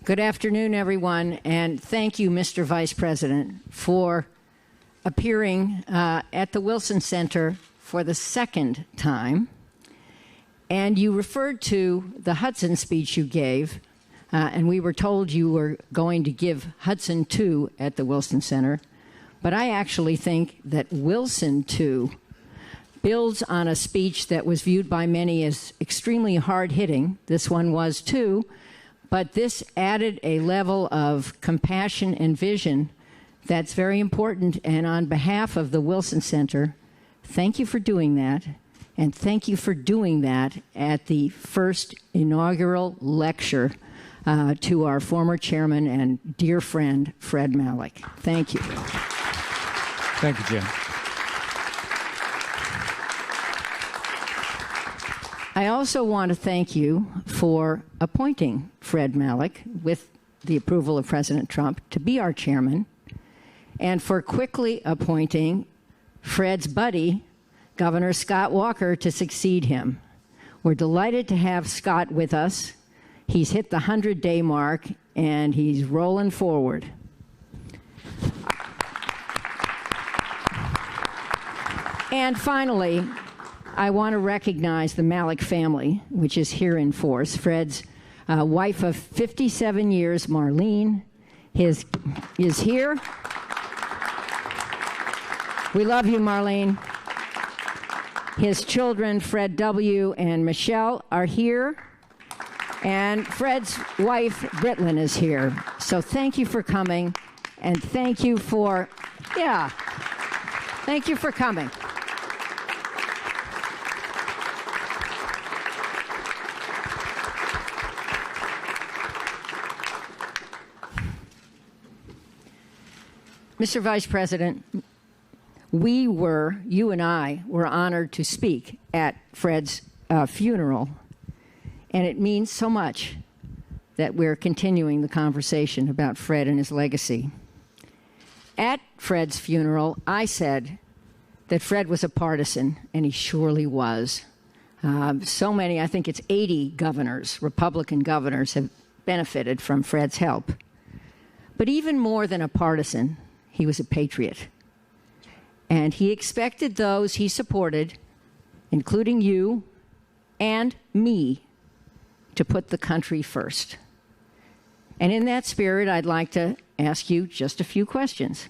Good afternoon, everyone, and thank you, Mr. Vice President, for appearing at the Wilson Center for the second time. And you referred to the Hudson speech you gave, and we were told you were going to give Hudson 2 at the Wilson Center. But I actually think that Wilson 2 builds on a speech that was viewed by many as extremely hard-hitting. This one was too. But this added a level of compassion and vision that's very important. And on behalf of the Wilson Center, thank you for doing that. And thank you for doing that at the first inaugural lecture to our former chairman and dear friend, Fred Malek. Thank you. Thank you, Jim. I also want to thank you for appointing Fred Malek, with the approval of President Trump, to be our chairman, and for quickly appointing Fred's buddy, Governor Scott Walker, to succeed him. We're delighted to have Scott with us. He's hit the 100-day mark, and he's rolling forward. And finally, I want to recognize the Malek family, which is here in force. Fred's wife of 57 years, Marlene, is here. We love you, Marlene. His children, Fred W. and Michelle, are here. And Fred's wife, Britlin, is here. So thank you for coming. And thank you for, thank you for coming. Mr. Vice President, you and I were honored to speak at Fred's funeral, and it means so much that we're continuing the conversation about Fred and his legacy. At Fred's funeral, I said that Fred was a partisan, and he surely was. So many, I think it's 80 governors, Republican governors, have benefited from Fred's help. But even more than a partisan, he was a patriot. And he expected those he supported, including you and me, to put the country first. And in that spirit, I'd like to ask you just a few questions.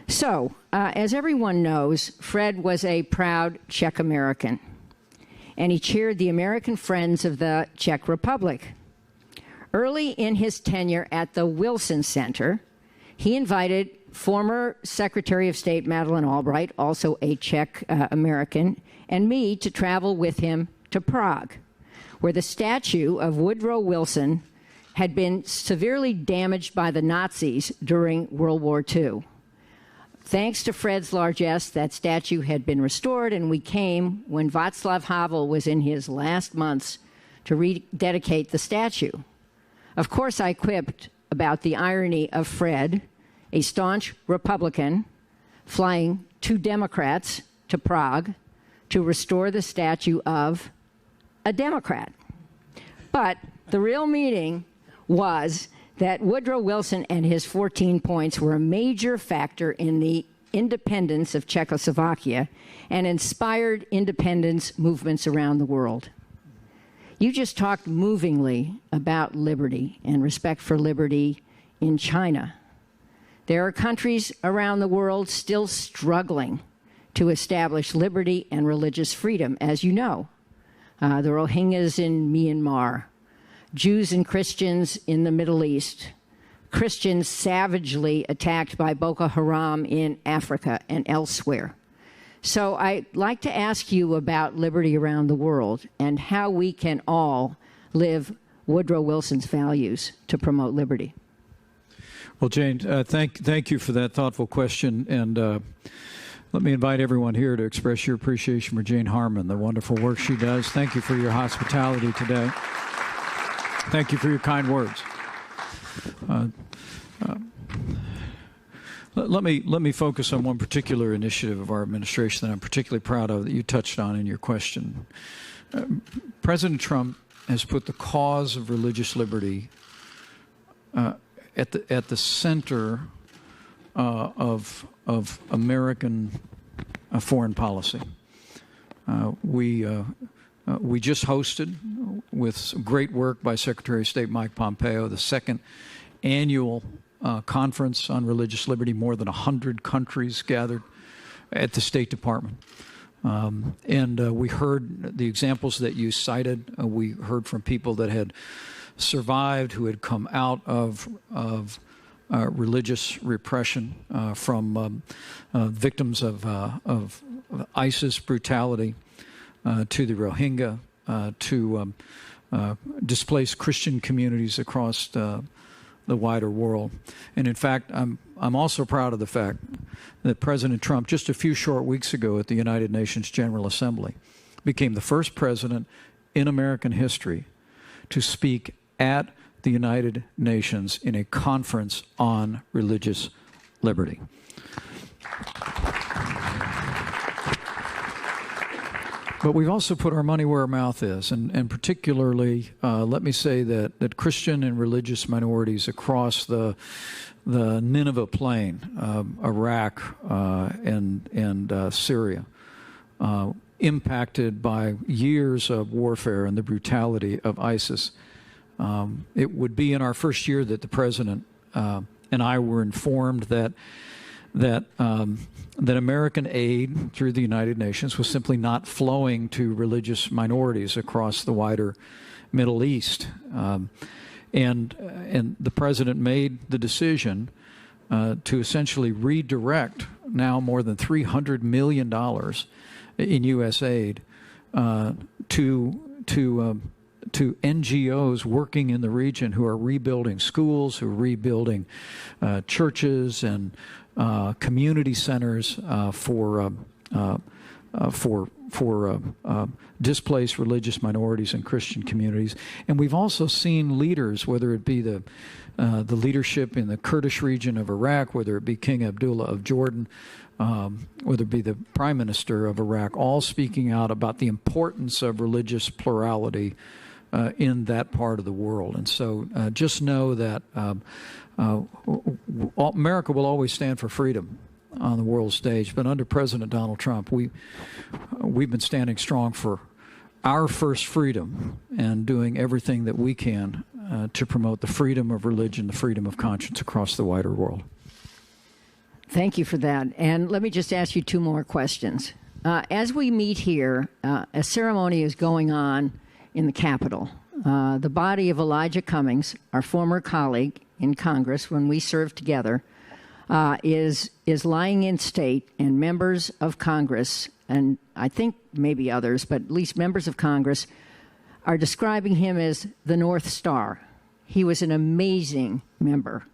So, as everyone knows, Fred was a proud Czech American, and he chaired the American Friends of the Czech Republic. Early in his tenure at the Wilson Center, he invited former Secretary of State Madeleine Albright, also a Czech American, and me to travel with him to Prague, where the statue of Woodrow Wilson had been severely damaged by the Nazis during World War II. Thanks to Fred's largesse, that statue had been restored, and we came when Václav Havel was in his last months to rededicate the statue. Of course, I quipped about the irony of Fred, a staunch Republican, flying 2 Democrats to Prague to restore the statue of a Democrat. But the real meaning was that Woodrow Wilson and his 14 points were a major factor in the independence of Czechoslovakia and inspired independence movements around the world. You just talked movingly about liberty and respect for liberty in China. There are countries around the world still struggling to establish liberty and religious freedom, as you know. The Rohingyas in Myanmar, Jews and Christians in the Middle East, Christians savagely attacked by Boko Haram in Africa and elsewhere. So I'd like to ask you about liberty around the world and how we can all live Woodrow Wilson's values to promote liberty. Well, Jane, thank you for that thoughtful question. And let me invite everyone here to express your appreciation for Jane Harman, the wonderful work she does. Thank you for your hospitality today. Thank you for your kind words. Let me focus on one particular initiative of our administration that I'm particularly proud of that you touched on in your question. President Trump has put the cause of religious liberty at the center of American foreign policy. We just hosted, with great work by Secretary of State Mike Pompeo, the second annual conference on religious liberty. More than 100 countries gathered at the State Department. And we heard the examples that you cited. We heard from people that had survived, who had come out of religious repression, from victims of ISIS brutality, to the Rohingya, to displaced Christian communities across the wider world. And in fact, I'm also proud of the fact that President Trump, just a few short weeks ago at the United Nations General Assembly, became the first president in American history to speak at the United Nations in a conference on religious liberty. But we've also put our money where our mouth is, and particularly, let me say that Christian and religious minorities across the Nineveh Plain, Iraq, and Syria, impacted by years of warfare and the brutality of ISIS. It would be in our first year that the president and I were informed that American aid through the United Nations was simply not flowing to religious minorities across the wider Middle East. And the president made the decision to essentially redirect now more than $300 million in U.S. aid to NGOs working in the region who are rebuilding schools, who are rebuilding churches and community centers for displaced religious minorities and Christian communities. And we've also seen leaders, whether it be the leadership in the Kurdish region of Iraq, whether it be King Abdullah of Jordan, whether it be the Prime Minister of Iraq, all speaking out about the importance of religious plurality in that part of the world. And so just know that America will always stand for freedom on the world stage, but under President Donald Trump, we've been standing strong for our first freedom and doing everything that we can to promote the freedom of religion, the freedom of conscience across the wider world. Thank you for that. And let me just ask you two more questions. As we meet here, a ceremony is going on in the Capitol. The body of Elijah Cummings, our former colleague in Congress when we served together, is lying in state, and members of Congress, and I think maybe others, but at least members of Congress, are describing him as the North Star. He was an amazing member.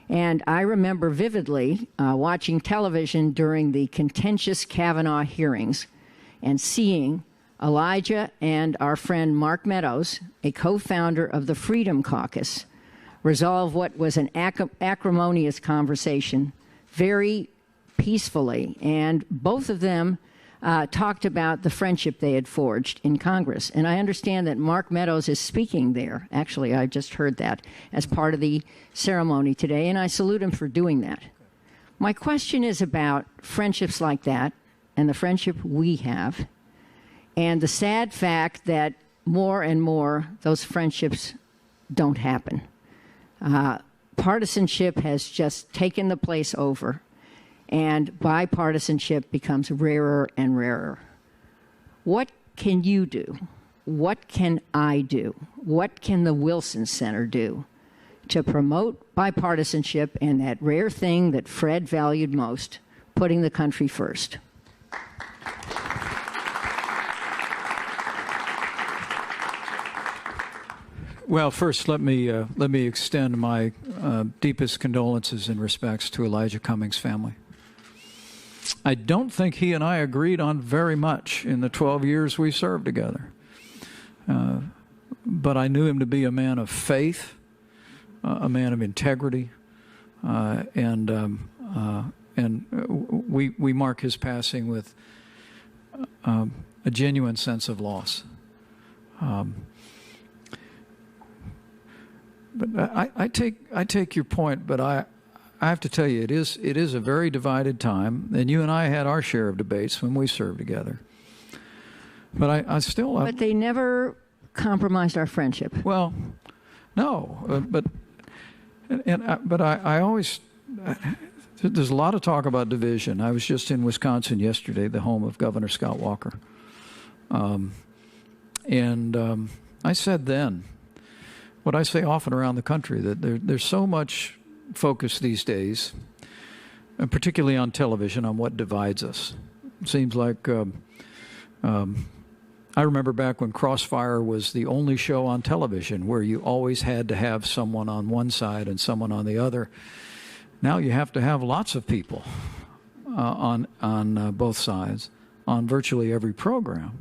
And I remember vividly watching television during the contentious Kavanaugh hearings and seeing Elijah and our friend Mark Meadows, a co-founder of the Freedom Caucus, resolve what was an acrimonious conversation very peacefully. And both of them talked about the friendship they had forged in Congress. And I understand that Mark Meadows is speaking there. Actually, I just heard that as part of the ceremony today, and I salute him for doing that. My question is about friendships like that and the friendship we have, and the sad fact that more and more those friendships don't happen. Partisanship has just taken the place over, and bipartisanship becomes rarer and rarer. What can you do? What can I do? What can the Wilson Center do to promote bipartisanship and that rare thing that Fred valued most, putting the country first? Well, first, let me extend my deepest condolences and respects to Elijah Cummings' family. I don't think he and I agreed on very much in the 12 years we served together. But I knew him to be a man of faith, a man of integrity, and we mark his passing with a genuine sense of loss. I take your point, but I have to tell you, it is a very divided time, and you and I had our share of debates when we served together. But I still. But they never compromised our friendship. Well, no, but I always. There's a lot of talk about division. I was just in Wisconsin yesterday, the home of Governor Scott Walker, and I said then what I say often around the country, that there's so much focus these days, and particularly on television, on what divides us. It seems like I remember back when Crossfire was the only show on television where you always had to have someone on one side and someone on the other. Now you have to have lots of people on both sides on virtually every program,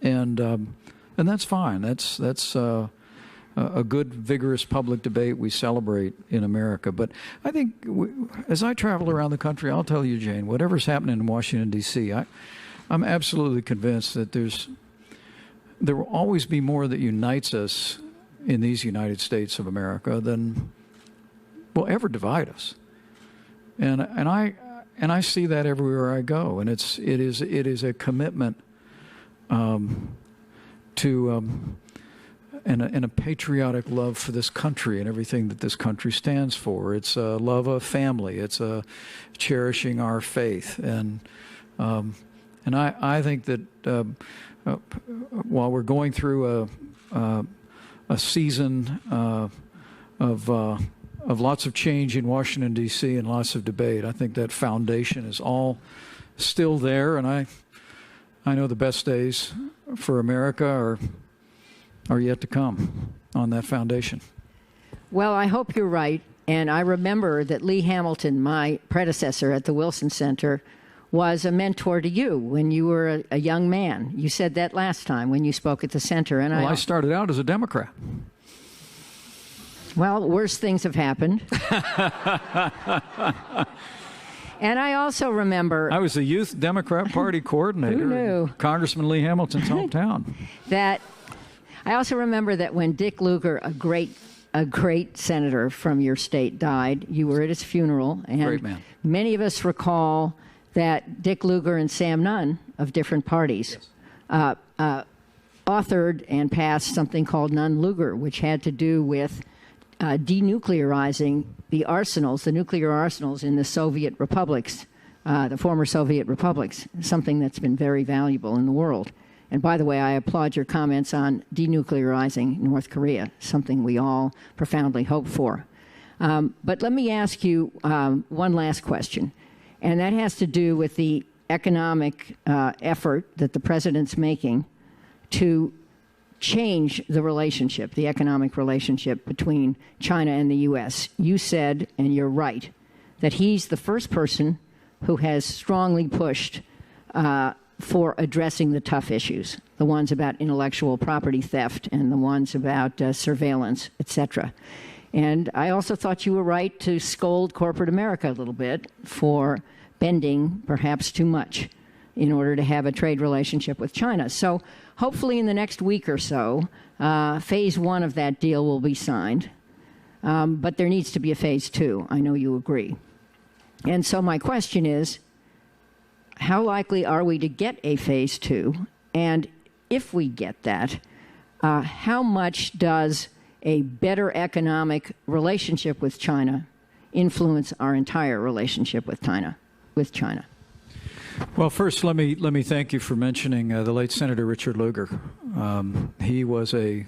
and that's fine. That's a good, vigorous public debate we celebrate in America. But I think as I travel around the country, I'll tell you, Jane, whatever's happening in Washington, D.C., I'm absolutely convinced that there will always be more that unites us in these United States of America than will ever divide us. And I see that everywhere I go, and it is a commitment to and a patriotic love for this country and everything that this country stands for. It's a love of family. It's a cherishing our faith, and I think that while we're going through a season of lots of change in Washington, D.C. and lots of debate, I think that foundation is all still there, and I know the best days for America are yet to come on that foundation. Well, I hope you're right, and I remember that Lee Hamilton, my predecessor at the Wilson Center, was a mentor to you when you were a young man. You said that last time when you spoke at the center. And I started out as a Democrat. Well, worse things have happened. And I also remember... I was the Youth Democrat Party coordinator Who knew? in Congressman Lee Hamilton's hometown. I also remember that when Dick Lugar, a great senator from your state, died, you were at his funeral. And great man. Many of us recall that Dick Lugar and Sam Nunn of different parties authored and passed something called Nunn-Lugar, which had to do with denuclearizing the nuclear arsenals in the Soviet republics, the former Soviet republics, something that's been very valuable in the world. And by the way, I applaud your comments on denuclearizing North Korea, something we all profoundly hope for. But let me ask you one last question. And that has to do with the economic effort that the president's making to change the economic relationship between China and the U.S. You said, and you're right, that he's the first person who has strongly pushed for addressing the tough issues, the ones about intellectual property theft and the ones about surveillance, etc. And I also thought you were right to scold corporate America a little bit for bending perhaps too much in order to have a trade relationship with China. So hopefully in the next week or so, phase one of that deal will be signed. But there needs to be a phase two. I know you agree. And so my question is, how likely are we to get a phase two? And if we get that, how much does a better economic relationship with China influence our entire relationship with China? Well, first, let me thank you for mentioning the late Senator Richard Lugar. He was a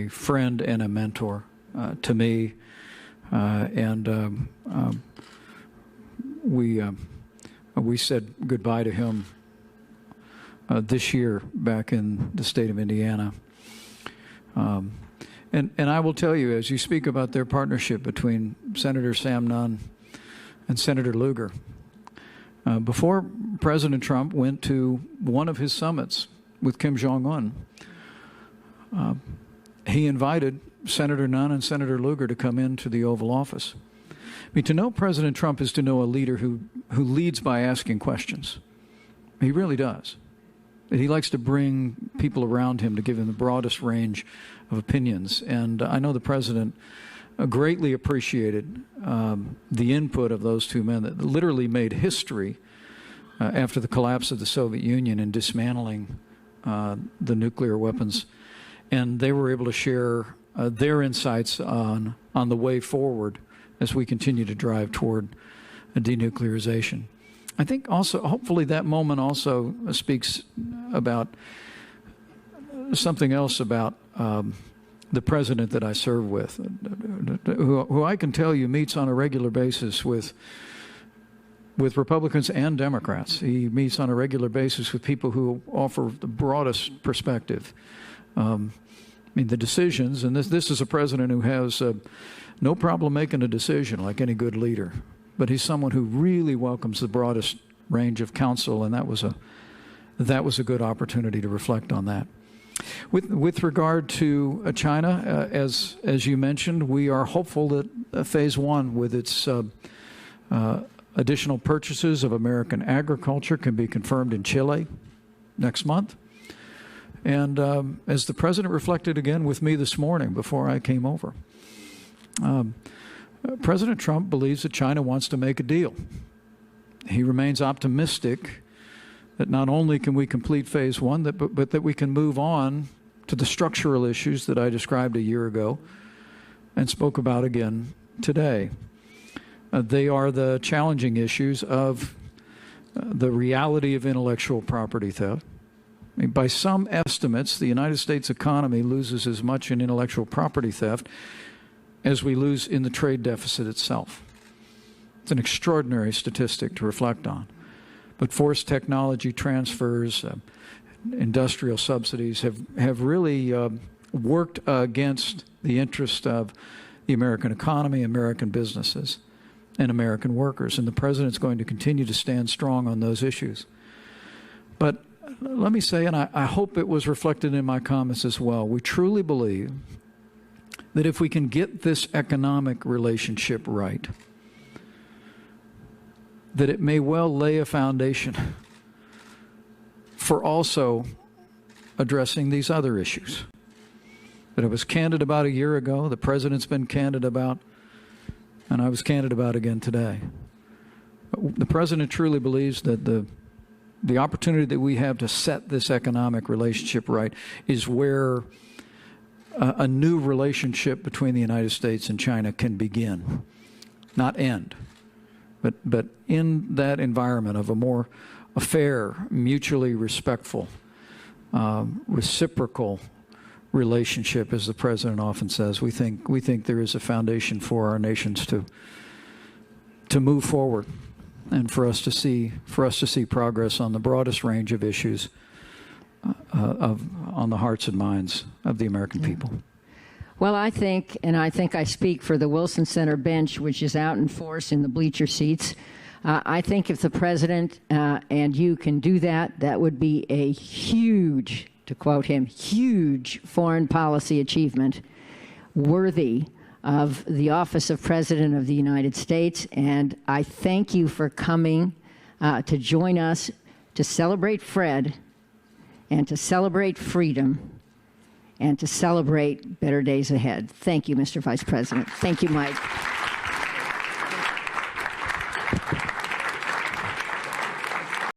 friend and a mentor to me, and we said goodbye to him this year back in the state of Indiana. And I will tell you, as you speak about their partnership between Senator Sam Nunn and Senator Lugar, before President Trump went to one of his summits with Kim Jong-un, he invited Senator Nunn and Senator Lugar to come into the Oval Office. I mean, to know President Trump is to know a leader who leads by asking questions. He really does. He likes to bring people around him to give him the broadest range of opinions. And I know the president greatly appreciated the input of those two men that literally made history after the collapse of the Soviet Union in dismantling the nuclear weapons. And they were able to share their insights on the way forward as we continue to drive toward denuclearization. I think also, hopefully that moment also speaks about something else about the president that I serve with, who I can tell you meets on a regular basis with Republicans and Democrats. He meets on a regular basis with people who offer the broadest perspective. I mean, the decisions, and this is a president who has no problem making a decision like any good leader. But he's someone who really welcomes the broadest range of counsel, and that was a good opportunity to reflect on that. With regard to China, as you mentioned, we are hopeful that Phase 1, with its additional purchases of American agriculture, can be confirmed in Chile next month. And as the president reflected again with me this morning before I came over, President Trump believes that China wants to make a deal. He remains optimistic that not only can we complete Phase 1, but that we can move on to the structural issues that I described a year ago and spoke about again today. They are the challenging issues of the reality of intellectual property theft. I mean, by some estimates, the United States economy loses as much in intellectual property theft as we lose in the trade deficit itself. It's an extraordinary statistic to reflect on. But forced technology transfers, industrial subsidies have really worked against the interest of the American economy, American businesses, and American workers. And the president's going to continue to stand strong on those issues. But let me say, and I hope it was reflected in my comments as well, we truly believe that if we can get this economic relationship right, that it may well lay a foundation for also addressing these other issues that I was candid about a year ago, the president's been candid about, and I was candid about again today. The president truly believes that the opportunity that we have to set this economic relationship right is where a new relationship between the United States and China can begin, not end. But in that environment of a fair, mutually respectful, reciprocal relationship, as the president often says, we think there is a foundation for our nations to move forward, and for us to see progress on the broadest range of issues on the hearts and minds of the American people. Well, I think I speak for the Wilson Center bench, which is out in force in the bleacher seats. I think if the president and you can do that, that would be a huge, to quote him, huge foreign policy achievement worthy of the office of President of the United States. And I thank you for coming to join us to celebrate Fred and to celebrate freedom and to celebrate better days ahead. Thank you, Mr. Vice President. Thank you, Mike.